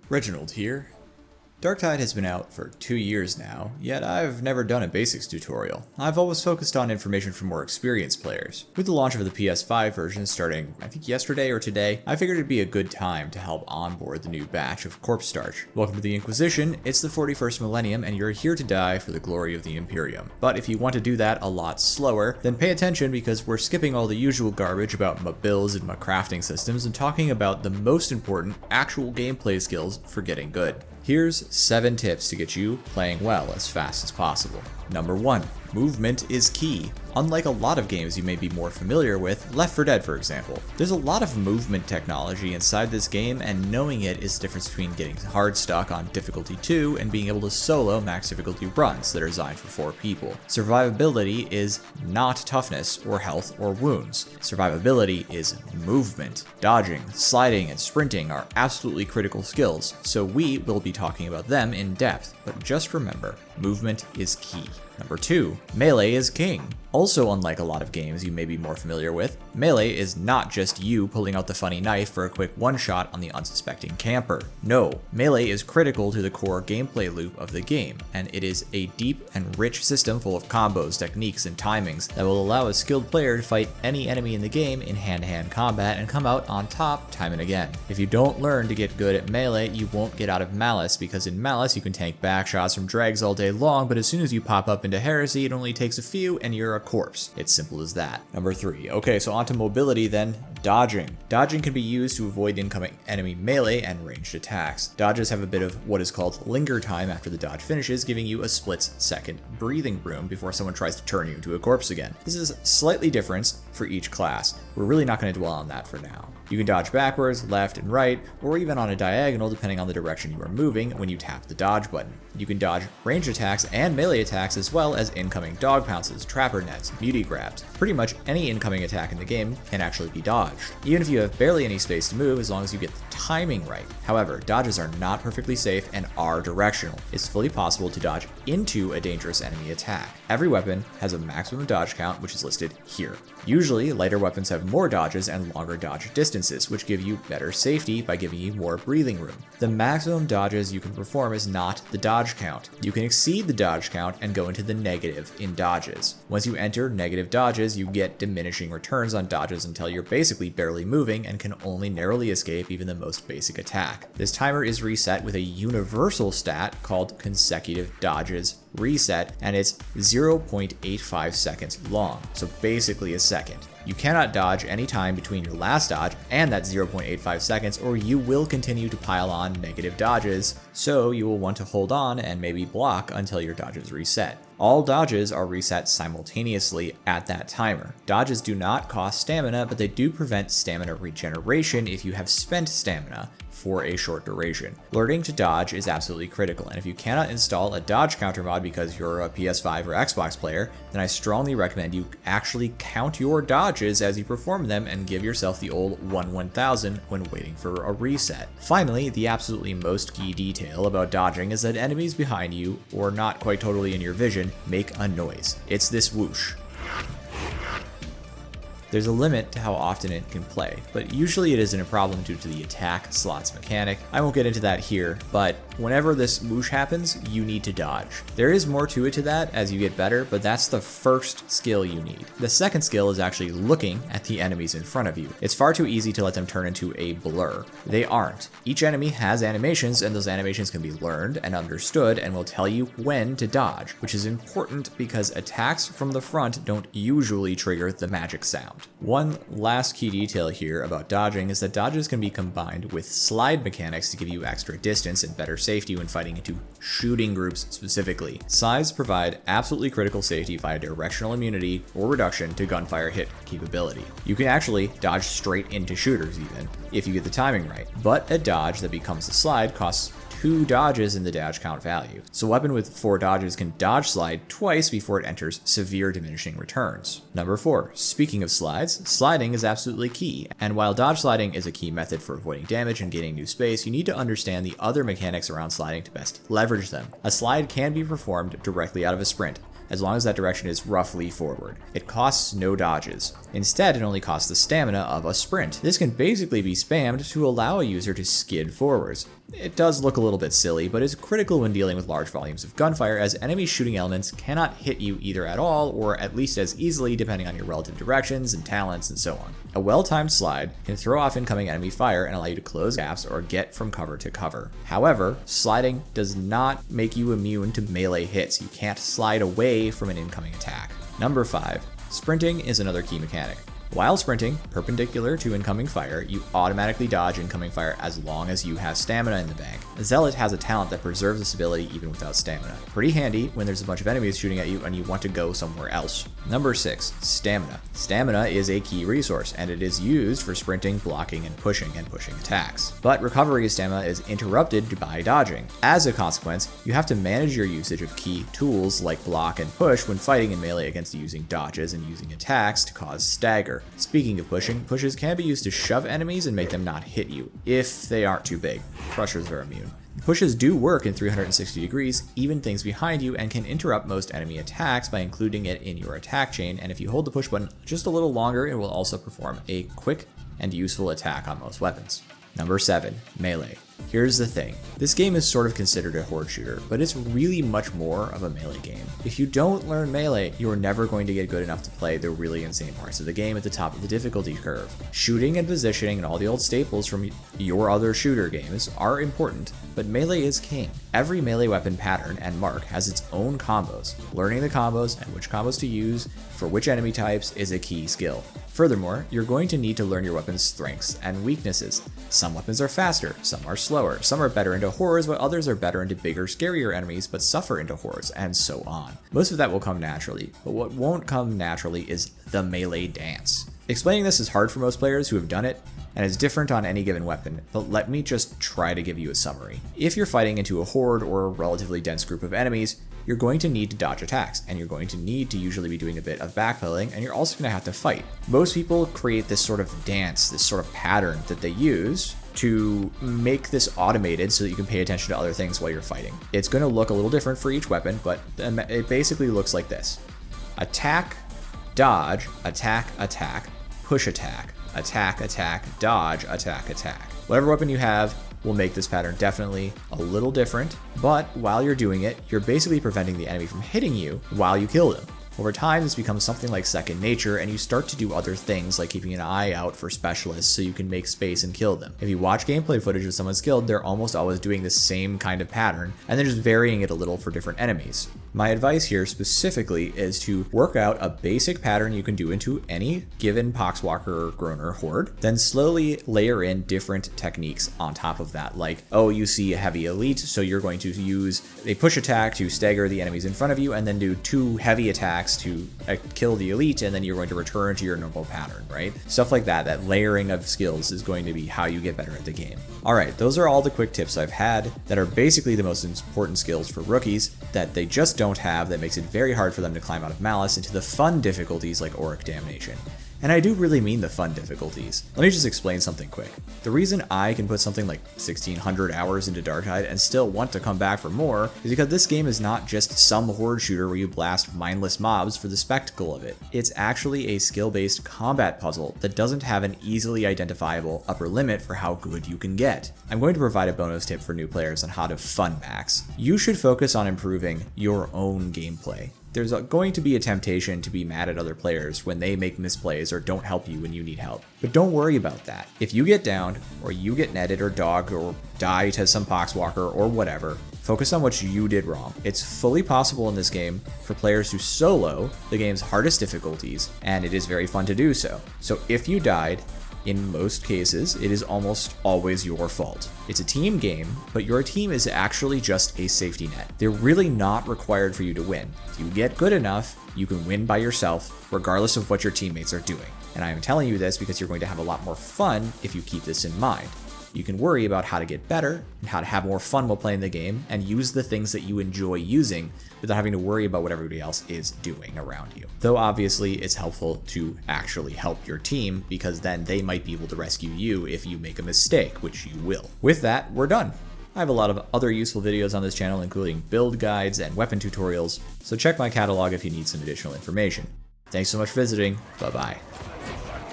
Reginald here. Darktide has been out for 2 years now, yet I've never done a basics tutorial. I've always focused on information for more experienced players. With the launch of the PS5 version starting, I think yesterday or today, I figured it'd be a good time to help onboard the new batch of corpse starch. Welcome to the Inquisition, it's the 41st millennium and you're here to die for the glory of the Imperium. But if you want to do that a lot slower, then pay attention because we're skipping all the usual garbage about my builds and my crafting systems and talking about the most important actual gameplay skills for getting good. Here's 7 tips to get you playing well as fast as possible. Number 1. Movement is key. Unlike a lot of games you may be more familiar with, Left 4 Dead for example, there's a lot of movement technology inside this game, and knowing it is the difference between getting hard stuck on difficulty 2 and being able to solo max difficulty runs that are designed for 4 people. Survivability is not toughness or health or wounds. Survivability is movement. Dodging, sliding, and sprinting are absolutely critical skills, so we will be talking about them in depth, but just remember, movement is key. Number 2. Melee is king. Also, unlike a lot of games you may be more familiar with, melee is not just you pulling out the funny knife for a quick one-shot on the unsuspecting camper. No, melee is critical to the core gameplay loop of the game, and it is a deep and rich system full of combos, techniques, and timings that will allow a skilled player to fight any enemy in the game in hand-to-hand combat and come out on top time and again. If you don't learn to get good at melee, you won't get out of Malice, because in Malice you can tank back shots from dregs all day long, but as soon as you pop up into Heresy, it only takes a few and you're a corpse. It's simple as that. Number 3. Okay, so onto mobility then. Dodging. Dodging can be used to avoid incoming enemy melee and ranged attacks. Dodges have a bit of what is called linger time after the dodge finishes, giving you a split-second breathing room before someone tries to turn you into a corpse again. This is slightly different for each class. We're really not going to dwell on that for now. You can dodge backwards, left, and right, or even on a diagonal depending on the direction you are moving when you tap the dodge button. You can dodge ranged attacks and melee attacks as well as incoming dog pounces, trapper nets, beauty grabs. Pretty much any incoming attack in the game can actually be dodged, even if you have barely any space to move as long as you get the timing right. However, dodges are not perfectly safe and are directional. It's fully possible to dodge into a dangerous enemy attack. Every weapon has a maximum dodge count, which is listed here. Usually, lighter weapons have more dodges and longer dodge distances, which give you better safety by giving you more breathing room. The maximum dodges you can perform is not the dodge count. You can exceed the dodge count and go into the negative in dodges. Once you enter negative dodges, you get diminishing returns on dodges until you're basically barely moving and can only narrowly escape even the most basic attack. This timer is reset with a universal stat called consecutive dodges reset, and it's 0.85 seconds long, so basically a second. You cannot dodge any time between your last dodge and that 0.85 seconds, or you will continue to pile on negative dodges, so you will want to hold on and maybe block until your dodges reset. All dodges are reset simultaneously at that timer. Dodges do not cost stamina, but they do prevent stamina regeneration if you have spent stamina for a short duration. Learning to dodge is absolutely critical, and if you cannot install a dodge counter mod because you're a PS5 or Xbox player, then I strongly recommend you actually count your dodges as you perform them and give yourself the old 1/1000 when waiting for a reset. Finally, the absolutely most key detail about dodging is that enemies behind you, or not quite totally in your vision, make a noise. It's this whoosh. There's a limit to how often it can play, but usually it isn't a problem due to the attack slots mechanic. I won't get into that here, but whenever this whoosh happens, you need to dodge. There is more to it to that as you get better, but that's the first skill you need. The second skill is actually looking at the enemies in front of you. It's far too easy to let them turn into a blur. They aren't. Each enemy has animations, and those animations can be learned and understood and will tell you when to dodge, which is important because attacks from the front don't usually trigger the magic sound. One last key detail here about dodging is that dodges can be combined with slide mechanics to give you extra distance and better safety when fighting into shooting groups specifically. Slides provide absolutely critical safety via directional immunity or reduction to gunfire hit capability. You can actually dodge straight into shooters even, if you get the timing right, but a dodge that becomes a slide costs 2 dodges in the dodge count value. So a weapon with 4 dodges can dodge slide twice before it enters severe diminishing returns. Number 4, speaking of slides, sliding is absolutely key, and while dodge sliding is a key method for avoiding damage and gaining new space, you need to understand the other mechanics around sliding to best leverage them. A slide can be performed directly out of a sprint, as long as that direction is roughly forward. It costs no dodges. Instead, it only costs the stamina of a sprint. This can basically be spammed to allow a user to skid forwards. It does look a little bit silly, but is critical when dealing with large volumes of gunfire, as enemy shooting elements cannot hit you either at all or at least as easily depending on your relative directions and talents and so on. A well-timed slide can throw off incoming enemy fire and allow you to close gaps or get from cover to cover. However, sliding does not make you immune to melee hits. You can't slide away from an incoming attack. Number 5. Sprinting is another key mechanic. While sprinting perpendicular to incoming fire, you automatically dodge incoming fire as long as you have stamina in the bank. Zealot has a talent that preserves this ability even without stamina. Pretty handy when there's a bunch of enemies shooting at you and you want to go somewhere else. Number 6. Stamina. Stamina is a key resource, and it is used for sprinting, blocking, and pushing attacks. But recovery of stamina is interrupted by dodging. As a consequence, you have to manage your usage of key tools like block and push when fighting in melee against using dodges and using attacks to cause stagger. Speaking of pushing, pushes can be used to shove enemies and make them not hit you, if they aren't too big. Crushers are immune. Pushes do work in 360 degrees, even things behind you, and can interrupt most enemy attacks by including it in your attack chain, and if you hold the push button just a little longer, it will also perform a quick and useful attack on most weapons. Number 7. Melee. Here's the thing, this game is sort of considered a horde shooter, but it's really much more of a melee game. If you don't learn melee, you are never going to get good enough to play the really insane parts of the game at the top of the difficulty curve. Shooting and positioning and all the old staples from your other shooter games are important, but melee is king. Every melee weapon pattern and mark has its own combos. Learning the combos and which combos to use for which enemy types is a key skill. Furthermore, you're going to need to learn your weapon's strengths and weaknesses. Some weapons are faster, some are slower, some are better into hordes, while others are better into bigger, scarier enemies but suffer into hordes, and so on. Most of that will come naturally, but what won't come naturally is the melee dance. Explaining this is hard for most players who have done it, and is different on any given weapon, but let me just try to give you a summary. If you're fighting into a horde or a relatively dense group of enemies, you're going to need to dodge attacks, and you're going to need to usually be doing a bit of backpedaling, and you're also going to have to fight. Most people create this sort of dance, this sort of pattern that they use to make this automated so that you can pay attention to other things while you're fighting. It's going to look a little different for each weapon, but it basically looks like this. Attack, dodge, attack, attack, push attack, attack, attack, dodge, attack, attack. Whatever weapon you have will make this pattern definitely a little different, but while you're doing it, you're basically preventing the enemy from hitting you while you kill them. Over time, this becomes something like second nature, and you start to do other things like keeping an eye out for specialists so you can make space and kill them. If you watch gameplay footage of someone skilled, they're almost always doing the same kind of pattern, and they're just varying it a little for different enemies. My advice here specifically is to work out a basic pattern you can do into any given Poxwalker or Groaner horde, then slowly layer in different techniques on top of that, like, oh, you see a heavy elite, so you're going to use a push attack to stagger the enemies in front of you, and then do 2 heavy attacks to kill the elite, and then you're going to return to your normal pattern, right? Stuff like that. That layering of skills is going to be how you get better at the game. Alright, those are all the quick tips I've had that are basically the most important skills for rookies that they just don't have, that makes it very hard for them to climb out of Malice into the fun difficulties like Auric Damnation. And I do really mean the fun difficulties. Let me just explain something quick. The reason I can put something like 1600 hours into Darktide and still want to come back for more is because this game is not just some horde shooter where you blast mindless mobs for the spectacle of it. It's actually a skill-based combat puzzle that doesn't have an easily identifiable upper limit for how good you can get. I'm going to provide a bonus tip for new players on how to fun max. You should focus on improving your own gameplay. There's going to be a temptation to be mad at other players when they make misplays or don't help you when you need help. But don't worry about that. If you get downed, or you get netted or dogged or die to some Poxwalker or whatever, focus on what you did wrong. It's fully possible in this game for players to solo the game's hardest difficulties, and it is very fun to do so. So if you died, in most cases, it is almost always your fault. It's a team game, but your team is actually just a safety net. They're really not required for you to win. If you get good enough, you can win by yourself, regardless of what your teammates are doing. And I am telling you this because you're going to have a lot more fun if you keep this in mind. You can worry about how to get better and how to have more fun while playing the game and use the things that you enjoy using without having to worry about what everybody else is doing around you. Though obviously it's helpful to actually help your team because then they might be able to rescue you if you make a mistake, which you will. With that, we're done. I have a lot of other useful videos on this channel, including build guides and weapon tutorials, so check my catalog if you need some additional information. Thanks so much for visiting. Bye-bye.